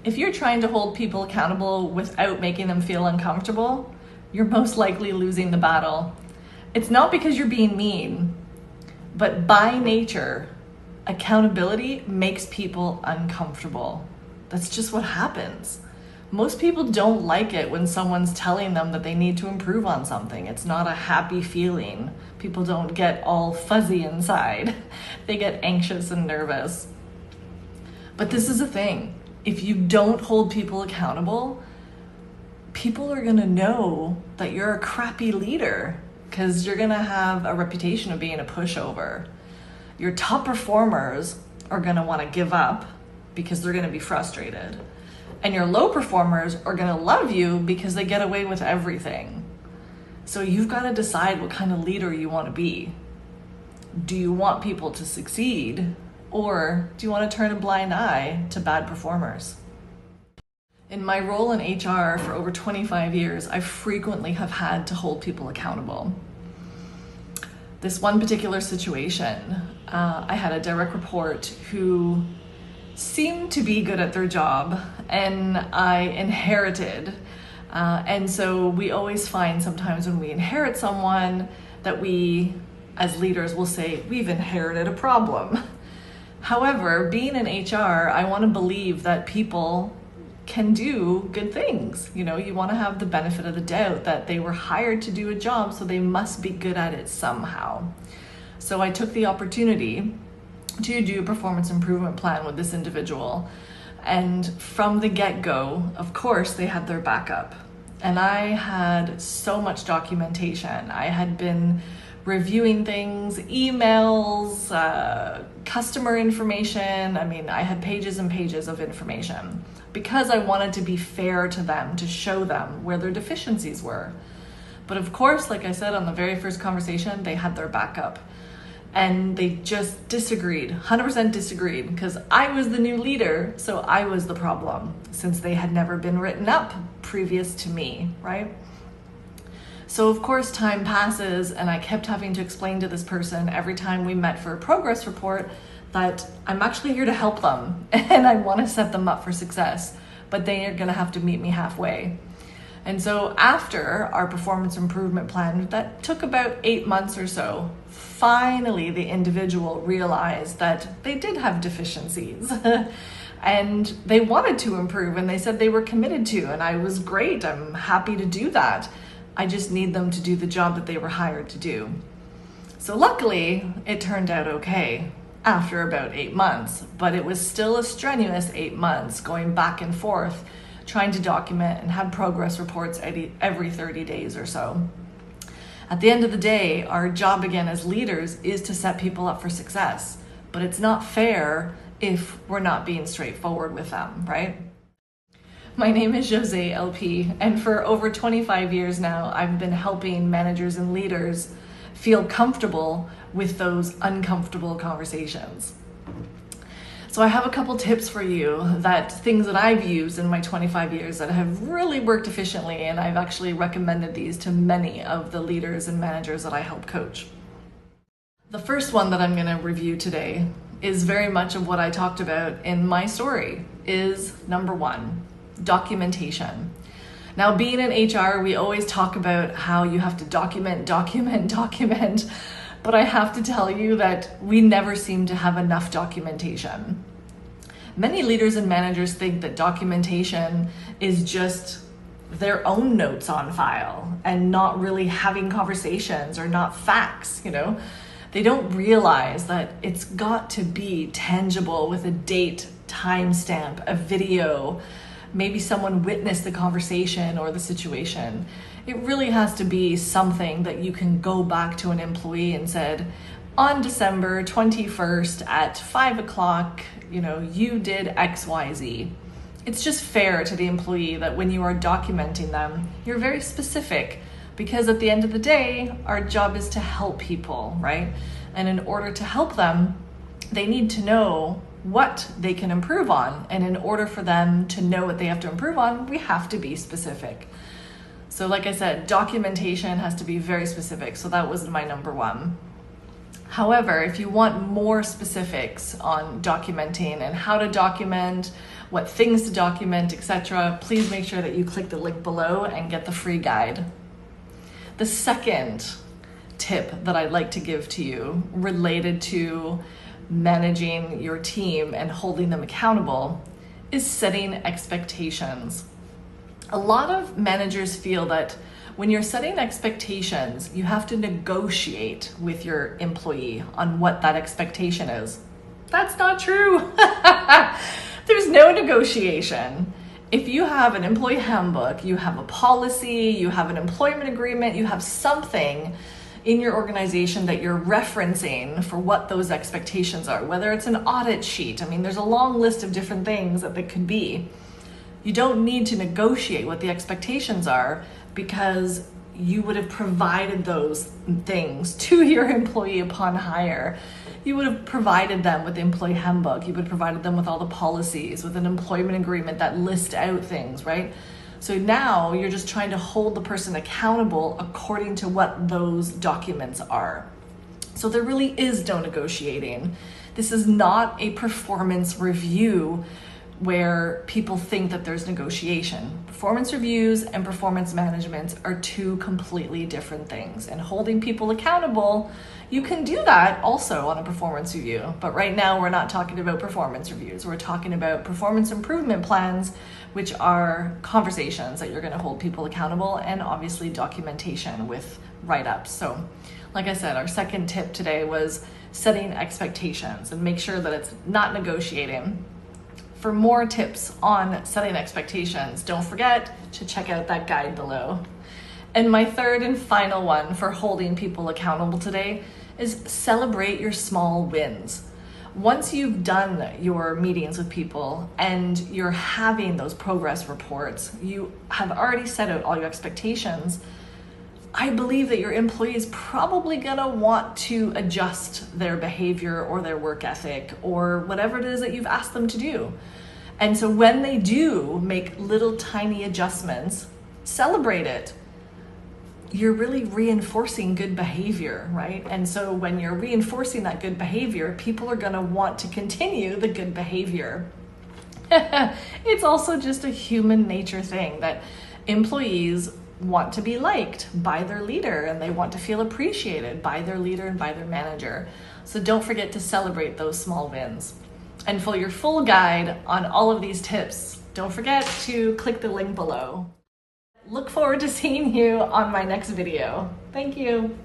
If you're trying to hold people accountable without making them feel uncomfortable, you're most likely losing the battle. It's not because you're being mean, but by nature, accountability makes people uncomfortable. That's just what happens. Most people don't like it when someone's telling them that they need to improve on something. It's not a happy feeling. People don't get all fuzzy inside. They get anxious and nervous. But this is the thing. If you don't hold people accountable, people are gonna know that you're a crappy leader because you're gonna have a reputation of being a pushover. Your top performers are gonna wanna give up because they're gonna be frustrated. And your low performers are gonna love you because they get away with everything. So you've gotta decide what kind of leader you wanna be. Do you want people to succeed, or do you wanna turn a blind eye to bad performers? In my role in HR for over 25 years, I frequently have had to hold people accountable. This one particular situation, I had a direct report who seemed to be good at their job, and I inherited. And so we always find sometimes when we inherit someone that we, as leaders, will say, we've inherited a problem. However, being in HR, I want to believe that people can do good things. You know, you want to have the benefit of the doubt that they were hired to do a job, so they must be good at it somehow. So I took the opportunity to do a performance improvement plan with this individual. And from the get-go, of course, they had their backup. And I had so much documentation. I had been reviewing things, emails, customer information. I mean, I had pages and pages of information because I wanted to be fair to them, to show them where their deficiencies were. But of course, like I said on the very first conversation, they had their backup. And they just disagreed, 100% disagreed, because I was the new leader, so I was the problem, since they had never been written up previous to me, right? So of course time passes, and I kept having to explain to this person every time we met for a progress report that I'm actually here to help them, and I want to set them up for success, but they are going to have to meet me halfway. And so after our performance improvement plan, that took about 8 months or so, finally the individual realized that they did have deficiencies and they wanted to improve, and they said they were committed to, and I was great. I'm happy to do that. I just need them to do the job that they were hired to do. So luckily it turned out okay after about 8 months, but it was still a strenuous 8 months going back and forth, trying to document and have progress reports every 30 days or so. At the end of the day, our job again as leaders is to set people up for success, but it's not fair if we're not being straightforward with them, right? My name is Jose LP, and for over 25 years now, I've been helping managers and leaders feel comfortable with those uncomfortable conversations. So I have a couple tips for you, things that I've used in my 25 years that have really worked efficiently, and I've actually recommended these to many of the leaders and managers that I help coach. The first one that I'm going to review today is very much of what I talked about in my story, is number 1, documentation. Now, being in HR, we always talk about how you have to document, but I have to tell you that we never seem to have enough documentation. Many leaders and managers think that documentation is just their own notes on file and not really having conversations or not facts, you know. They don't realize that it's got to be tangible with a date, timestamp, a video, maybe someone witnessed the conversation or the situation. It really has to be something that you can go back to an employee and said, on December 21st at 5 o'clock, you know, you did X, Y, Z. It's just fair to the employee that when you are documenting them, you're very specific, because at the end of the day, our job is to help people, right? And in order to help them, they need to know what they can improve on. And in order for them to know what they have to improve on, we have to be specific. So like I said, documentation has to be very specific. So that was my number 1. However, if you want more specifics on documenting and how to document, what things to document, etc., please make sure that you click the link below and get the free guide. The second tip that I'd like to give to you related to managing your team and holding them accountable is setting expectations. A lot of managers feel that when you're setting expectations, you have to negotiate with your employee on what that expectation is. That's not true. There's no negotiation. If you have an employee handbook, you have a policy, you have an employment agreement, you have something in your organization that you're referencing for what those expectations are, whether it's an audit sheet. I mean, there's a long list of different things that they could be. You don't need to negotiate what the expectations are because you would have provided those things to your employee upon hire. You would have provided them with the employee handbook. You would have provided them with all the policies, with an employment agreement that list out things, right? So now you're just trying to hold the person accountable according to what those documents are. So there really is no negotiating. This is not a performance review where people think that there's negotiation. Performance reviews and performance management are two completely different things. And holding people accountable, you can do that also on a performance review. But right now we're not talking about performance reviews. We're talking about performance improvement plans, which are conversations that you're going to hold people accountable, and obviously documentation with write-ups. So like I said, our second tip today was setting expectations and make sure that it's not negotiating. For more tips on setting expectations, don't forget to check out that guide below. And my third and final one for holding people accountable today is celebrate your small wins. Once you've done your meetings with people and you're having those progress reports, you have already set out all your expectations, I believe that your employee is probably gonna want to adjust their behavior or their work ethic or whatever it is that you've asked them to do. And so when they do make little tiny adjustments, celebrate it. You're really reinforcing good behavior, right? And so when you're reinforcing that good behavior, people are gonna want to continue the good behavior. It's also just a human nature thing that employees want to be liked by their leader and they want to feel appreciated by their leader and by their manager. So don't forget to celebrate those small wins. And for your full guide on all of these tips, don't forget to click the link below. Look forward to seeing you on my next video. Thank you.